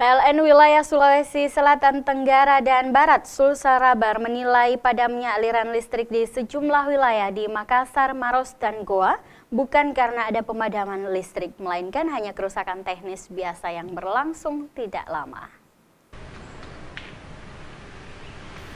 PLN wilayah Sulawesi Selatan Tenggara dan Barat Sulsel-Rabar menilai padamnya aliran listrik di sejumlah wilayah di Makassar, Maros, dan Goa bukan karena ada pemadaman listrik, melainkan hanya kerusakan teknis biasa yang berlangsung tidak lama.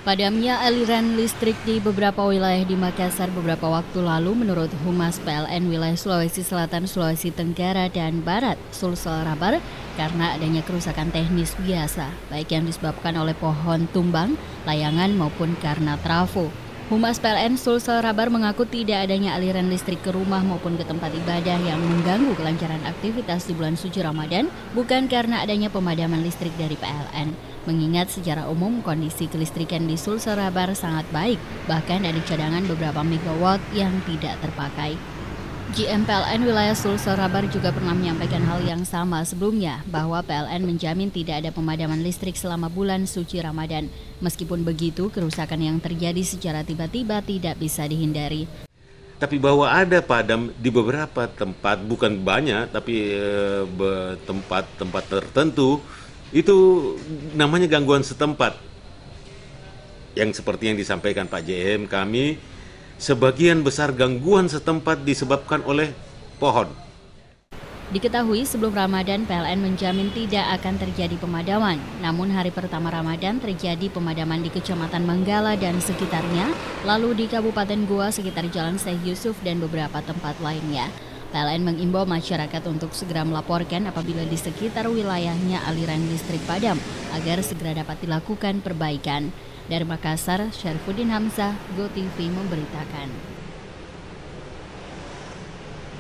Padamnya aliran listrik di beberapa wilayah di Makassar beberapa waktu lalu menurut Humas PLN wilayah Sulawesi Selatan, Sulawesi Tenggara, dan Barat, Sulsel-Rabar, karena adanya kerusakan teknis biasa, baik yang disebabkan oleh pohon tumbang, layangan, maupun karena trafo. Humas PLN Sulsel-Rabar mengaku tidak adanya aliran listrik ke rumah maupun ke tempat ibadah yang mengganggu kelancaran aktivitas di bulan suci Ramadan, bukan karena adanya pemadaman listrik dari PLN. Mengingat secara umum kondisi kelistrikan di Sulsel-Rabar sangat baik, bahkan ada cadangan beberapa megawatt yang tidak terpakai. GM PLN wilayah Sulsel-Rabar juga pernah menyampaikan hal yang sama sebelumnya, bahwa PLN menjamin tidak ada pemadaman listrik selama bulan suci Ramadan. Meskipun begitu, kerusakan yang terjadi secara tiba-tiba tidak bisa dihindari. Tapi bahwa ada padam di beberapa tempat, bukan banyak, tapi tempat-tempat tertentu, itu namanya gangguan setempat. Yang seperti yang disampaikan Pak JM, kami sebagian besar gangguan setempat disebabkan oleh pohon. Diketahui sebelum Ramadan PLN menjamin tidak akan terjadi pemadaman. Namun hari pertama Ramadan terjadi pemadaman di Kecamatan Manggala dan sekitarnya, lalu di Kabupaten Goa sekitar Jalan Syekh Yusuf dan beberapa tempat lainnya. PLN mengimbau masyarakat untuk segera melaporkan apabila di sekitar wilayahnya aliran listrik padam agar segera dapat dilakukan perbaikan. Dari Makassar, Syarfuddin Hamzah, GoTV memberitakan.